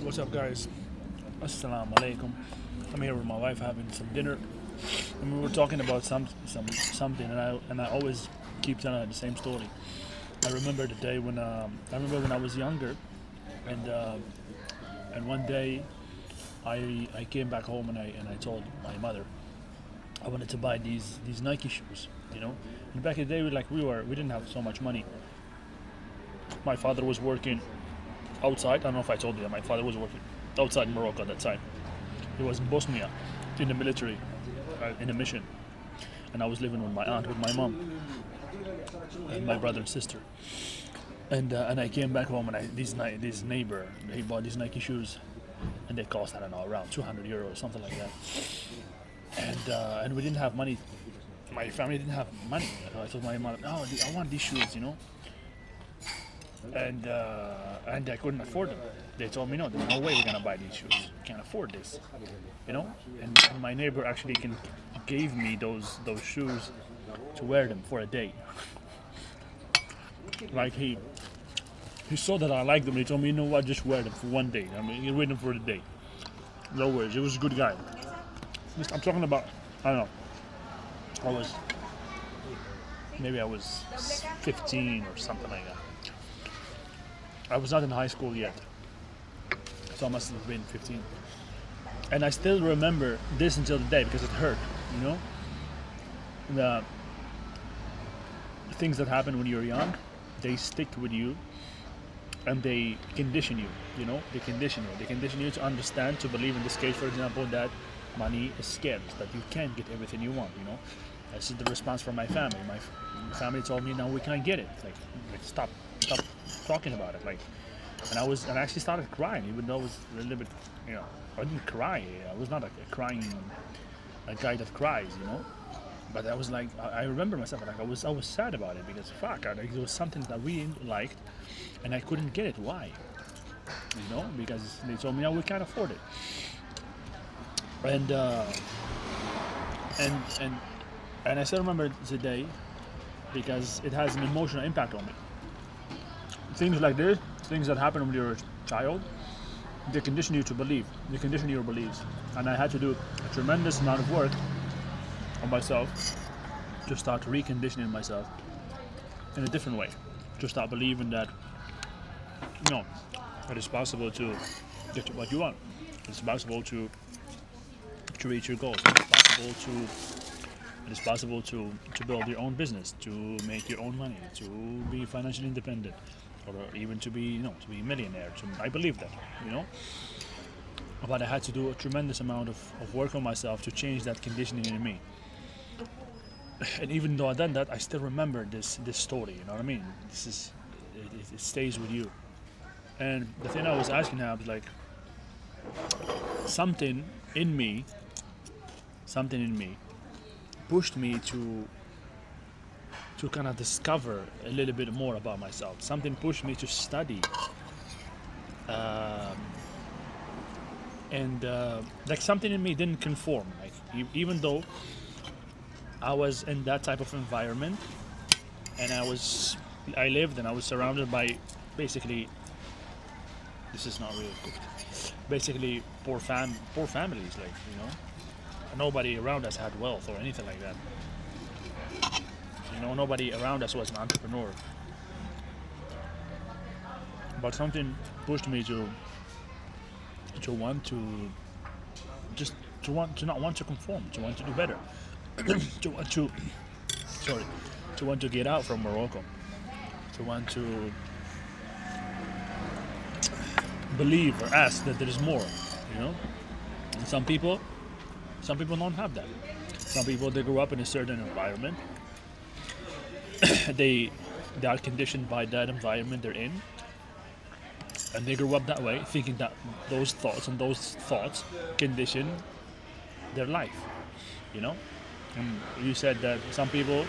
What's up, guys? Assalamu alaikum. I'm here with my wife having some dinner, and we were talking about something, and I always keep telling her the same story. I remember the day when I remember when I was younger, and one day I came back home and I told my mother I wanted to buy these Nike shoes. And back in the day we didn't have so much money. My father was working outside. I don't know if I told you that my father was working outside Morocco at that time. He was in Bosnia, in the military, in a mission, and I was living with my aunt, with my mom, and my brother and sister. And I came back home, and this neighbor, he bought these Nike shoes, and they cost, I don't know, around 200 euros or something like that. And we didn't have money. My family didn't have money. So I told my mom, "Oh, I want these shoes," and I couldn't afford them. They told me, "No, there's no way we're gonna buy these shoes. We can't afford this," And my neighbor actually gave me those shoes to wear them for a day. Like he saw that I liked them. He told me, "You know what? Just wear them for one day. I mean, you wear them for the day. No worries." He was a good guy. I'm talking about, I don't know. Maybe I was 15 or something like that. I was not in high school yet, so I must have been 15. And I still remember this until the day because it hurt, you know? The things that happen when you're young, they stick with you and they condition you, They condition you. They condition you to understand, to believe in this case, for example, that money is scarce, that you can't get everything you want. This is the response from my family. My family told me, "No, we can't get it. Like stop talking about it." And I actually started crying, even though it was a little bit. I didn't cry. I was not a crying, a guy that cries. But I was like, I remember myself, like I was sad about it because it was something that we liked, and I couldn't get it. Why? Because they told me, "No, we can't afford it." And and and and I still remember the day because it has an emotional impact on me. Things like this, things that happen when you're a child, they condition you to believe. They condition your beliefs. And I had to do a tremendous amount of work on myself to start reconditioning myself in a different way. To start believing that, it is possible to get what you want. It's possible to reach your goals. It is possible to build your own business, to make your own money, to be financially independent, or even to be a millionaire. I believe that. But I had to do a tremendous amount of work on myself to change that conditioning in me. And even though I done that, I still remember this story. You know what I mean? It stays with you. And the thing I was asking her was like, something in me pushed me to kind of discover a little bit more about myself. Something pushed me to study, and like something in me didn't conform. Like even though I was in that type of environment, and I lived and I was surrounded by basically. This is not really cooked. Basically, poor families, nobody around us had wealth or anything like that. Nobody around us was an entrepreneur. But something pushed me want to just to not want to conform, to want to do better, to want to get out from Morocco, to want to believe or ask that there is more. And some people don't have that. Some people, they grow up in a certain environment. they are conditioned by that environment they're in, and they grow up that way, thinking that those thoughts condition their life. And you said that some people,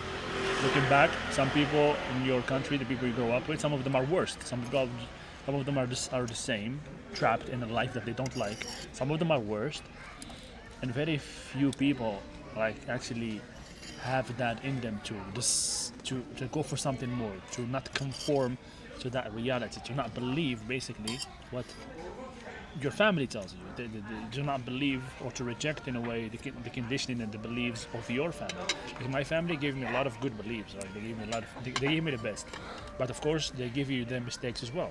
looking back, some people in your country, the people you grow up with, some of them are worse. Some of them are the same, trapped in a life that they don't like. Some of them are worse, and very few people actually have that in them to go for something more, to not conform to that reality, to not believe basically what your family tells you. They do not believe or to reject in a way the conditioning and the beliefs of your family. Like my family gave me a lot of good beliefs. Right? They gave me a lot of. They gave me the best, but of course they give you the mistakes as well.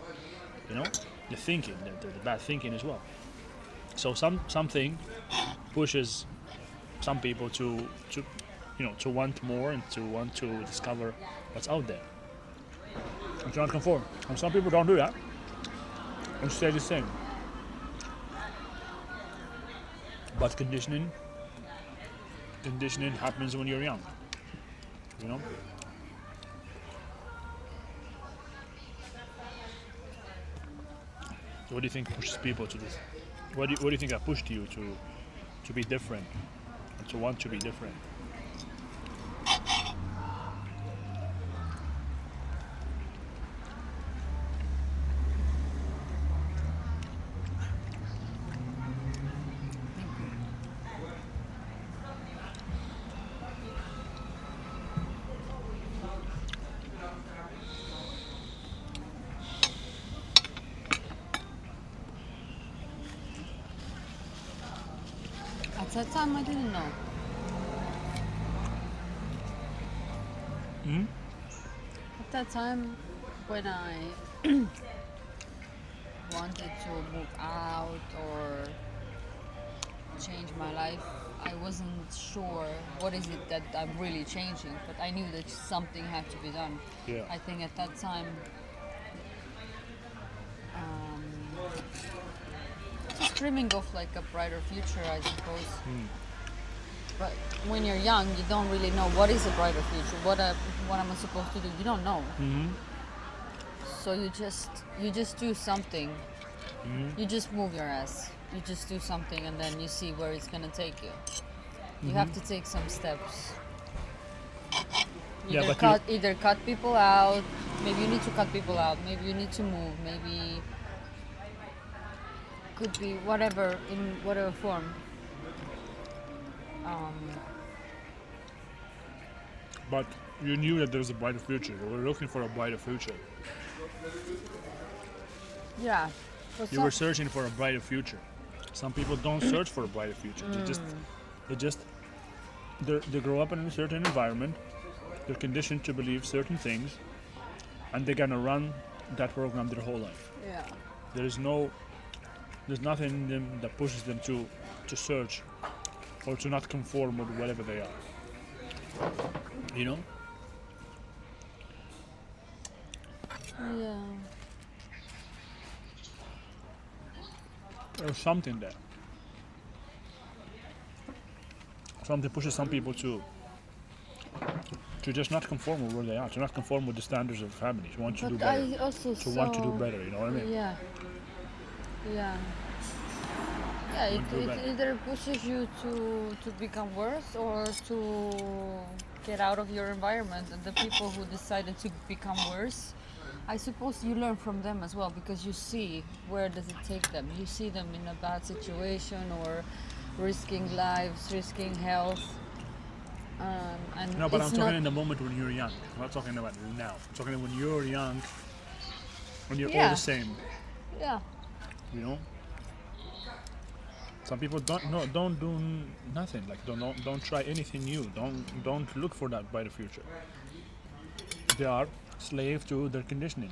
You know, the thinking, the bad thinking as well. So something pushes some people to want more and to want to discover what's out there and to not conform. And some people don't do that and stay the same. But conditioning happens when you're young. You know? So what do you think pushes people to this? What do you think that pushed you to be different and to want to be different? At that time, I didn't know. Hmm? At that time, when I wanted to move out or change my life, I wasn't sure what is it that I'm really changing, but I knew that something had to be done. Yeah. I think at that time, just dreaming of like a brighter future, I suppose. But when you're young, you don't really know what is a brighter future. What am I supposed to do? You don't know. Mm-hmm. So you just do something. You just move your ass. You just do something, and then you see where it's gonna take you. You have to take some steps. Yeah, Either cut people out. Maybe you need to cut people out. Maybe you need to move. Maybe could be whatever in whatever form. But you knew that there was a brighter future. You were looking for a brighter future. Yeah. You were searching for a brighter future. Some people don't search for a brighter future. They grow up in a certain environment. They're conditioned to believe certain things, and they're gonna run that program their whole life. Yeah. There's nothing in them that pushes them to search or to not conform with whatever they are. You know? Yeah. There's something there. Something pushes some people to just not conform with where they are, to not conform with the standards of family, to want to do But better, I also to want to do better. You know what I mean? Yeah. Yeah. Yeah, Want to do it better. either pushes you to become worse or to get out of your environment. And the people who decided to become worse, I suppose you learn from them as well, because you see where does it take them. You see them in a bad situation or risking lives, risking health. And No, but I'm it's talking not, in the moment when you're young. I'm not talking about now. I'm talking when you're young, when you're all Yeah. the same. yeah. You know. Some people don't do nothing. Like don't try anything new. Don't look for that brighter future. They are slave to their conditioning.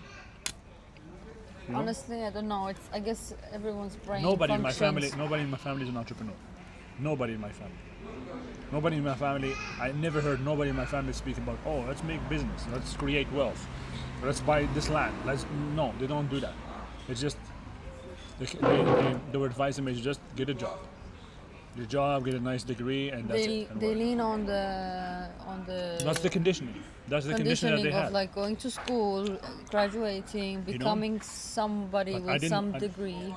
You know? Honestly, I don't know. I guess everyone's brain Nobody functions. in my family is an entrepreneur. Nobody in my family. Nobody in my family. I never heard nobody in my family speak about, oh, let's make business, let's create wealth, let's buy this land. No, they don't do that. It's just they were advising me to just get a job. Get a job, get a nice degree, and that's it. And They work. lean on the That's the conditioning. That's the conditioning that they of have. like going to school, graduating, becoming somebody But I with didn't- some I- degree.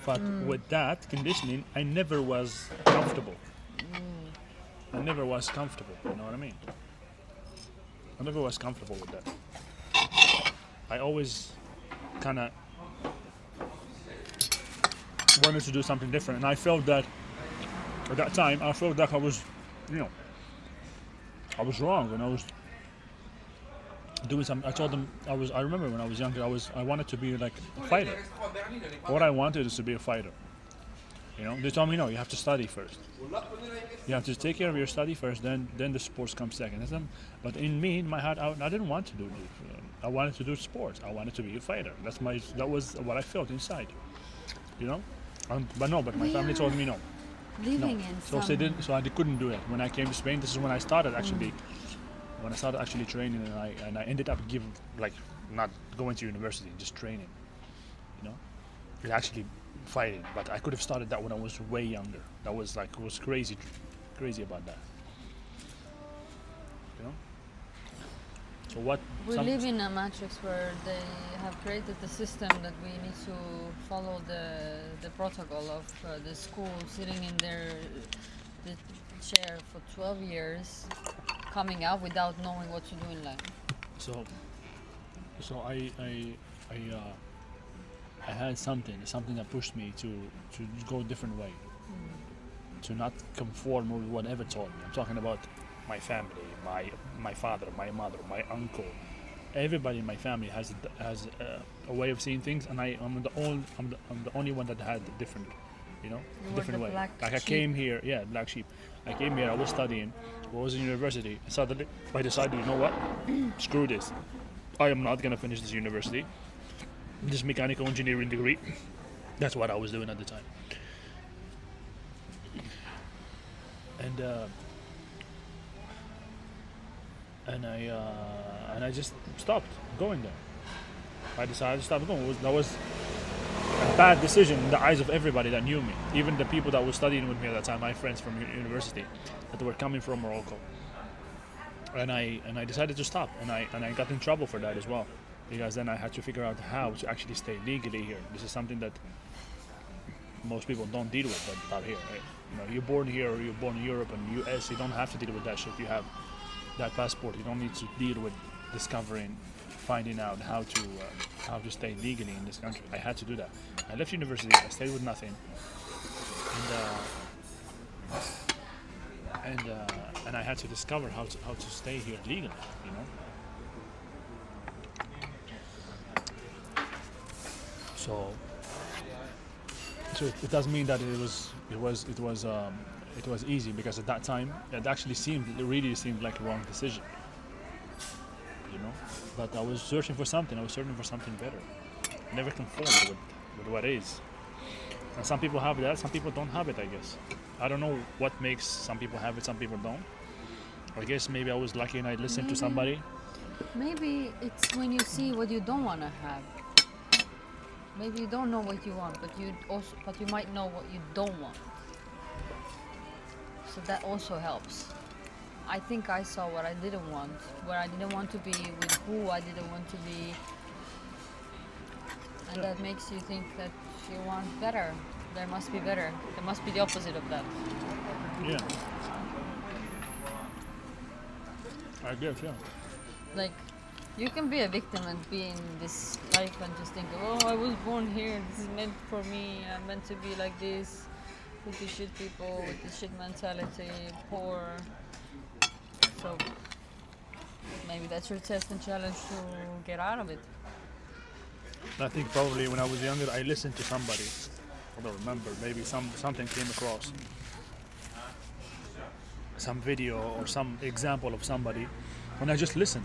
But with that conditioning, I never was comfortable. I never was comfortable. You know what I mean? I never was comfortable with that. I always kind of wanted to do something different, and I felt that at that time I felt that I was, I was wrong, and I was doing some. I told them I remember when I was younger, I wanted to be like a fighter. What I wanted is to be a fighter. You know, they told me no, you have to study first. You have to take care of your study first, then the sports come second. But in me, in my heart, I didn't want to do this. I wanted to do sports. I wanted to be a fighter. That was what I felt inside. You know, but my family told me no. Living in So some they didn't. So I couldn't do it. When I came to Spain, this is when I started actually. When I started actually training, and I ended up not going to university, just training. You know, and actually fighting. But I could have started that when I was way younger. That was crazy about that. You know. So what? we live in a matrix where they have created the system that we need to follow the protocol of the school, sitting in the chair for 12 years, coming out without knowing what to do in life. So I had something that pushed me to go a different way, to not conform with whatever taught me. I'm talking about my family, my father, my mother, my uncle. Everybody in my family has a way of seeing things, and I'm the only one that had a different, You were different the way. black Like I sheep. came here, black sheep. I came here, I was studying, I was in university, and suddenly I decided, you know what? Screw this. I am not gonna finish this university, this mechanical engineering degree. That's what I was doing at the time. And I just stopped going there. I decided to stop going. That was a bad decision in the eyes of everybody that knew me, even the people that were studying with me at that time, my friends from university that were coming from Morocco. And I decided to stop, and I got in trouble for that as well, because then I had to figure out how to actually stay legally here. This is something that most people don't deal with out here. Right? You know, you're born here or you're born in Europe and US, you don't have to deal with that shit. You have that passport. You don't need to deal with discovering, finding out how to stay legally in this country. I had to do that. I left university. I stayed with nothing, and I had to discover how to stay here legally. You know. So it doesn't mean that it was easy, because at that time it really seemed like a wrong decision. You know, but I was searching for something. I was searching for something better. I never conformed with what is. And some people have that. Some people don't have it. I guess. I don't know what makes some people have it. Some people don't. I guess maybe I was lucky and I listened to somebody. Maybe it's when you see what you don't want to have. Maybe you don't know what you want, but you might know what you don't want. So that also helps. I think I saw what I didn't want, where I didn't want to be, with who I didn't want to be, and that makes you think that you want better. There must be better. There must be the opposite of that. Yeah. I guess, yeah. Like, you can be a victim and be in this life and just think, oh, I was born here, this is meant for me, I'm meant to be like this, with these shit people, with this shit mentality, poor. So maybe that's your test and challenge to get out of it. I think probably when I was younger, I listened to somebody. I don't remember. Maybe something came across, some video or some example of somebody, and I just listened.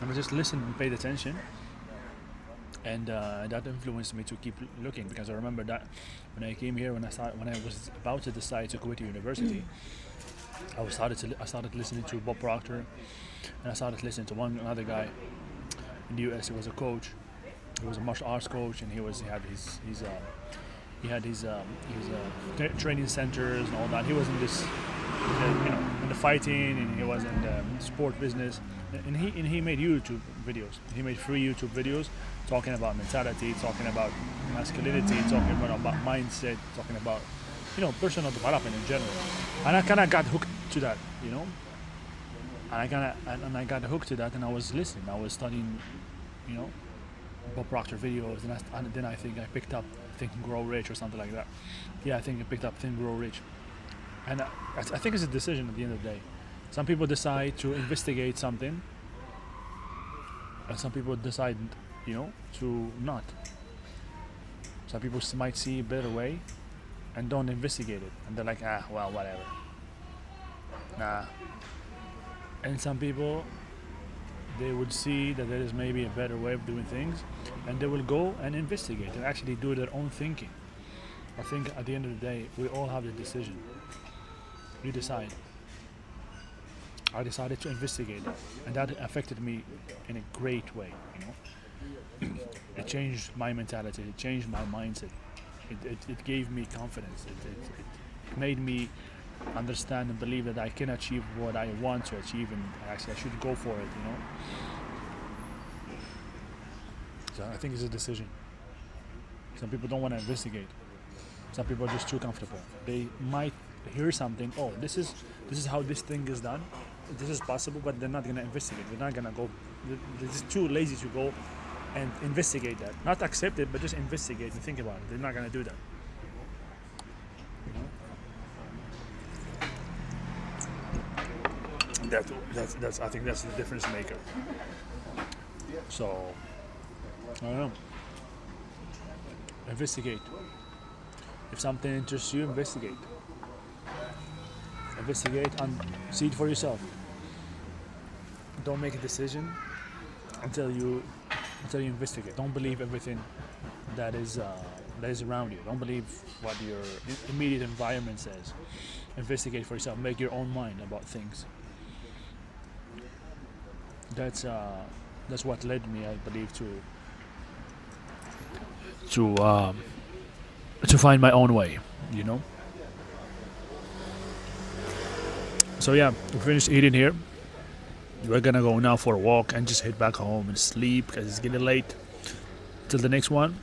And paid attention, and that influenced me to keep looking, because I remember that when I came here, when I was about to decide to go to university, I started listening to Bob Proctor, and I started listening to another guy in the US. He was a coach. He was a martial arts coach, and he had his training centers and all that. He was in this, in the fighting, and he was in the sport business. And he made YouTube videos. He made free YouTube videos talking about mentality, talking about masculinity, talking about mindset, talking about personal development in general. And I kind of got hooked to that, And I got hooked to that, and I was listening. I was studying, Bob Proctor videos, and then I think I picked up Think and Grow Rich or something like that. Yeah, I think I picked up Think and Grow Rich, and I think it's a decision at the end of the day. Some people decide to investigate something, and some people decide, to not. Some people might see a better way and don't investigate it, and they're like, well, whatever. Nah. And some people, they would see that there is maybe a better way of doing things, and they will go and investigate and actually do their own thinking. I think at the end of the day, we all have the decision. You decide. I decided to investigate that, and that affected me in a great way. It changed my mentality. It changed my mindset. It gave me confidence. It made me understand and believe that I can achieve what I want to achieve, and actually I should go for it. So I think it's a decision. Some people don't want to investigate. Some people are just too comfortable. They might hear something. Oh, this is how this thing is done. This is possible, but they're not gonna investigate. They're not gonna go. They're just too lazy to go and investigate that. Not accept it, but just investigate and think about it. They're not gonna do that. That's I think that's the difference maker. So I don't know. Investigate. If something interests you, investigate. Investigate and see it for yourself. Don't make a decision until you investigate. Don't believe everything that is around you. Don't believe what your immediate environment says. Investigate for yourself. Make your own mind about things. That's what led me, I believe, to find my own way. So yeah, we finished eating here. We're gonna go now for a walk and just head back home and sleep because it's getting late. Till the next one,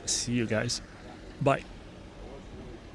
see you guys. Bye.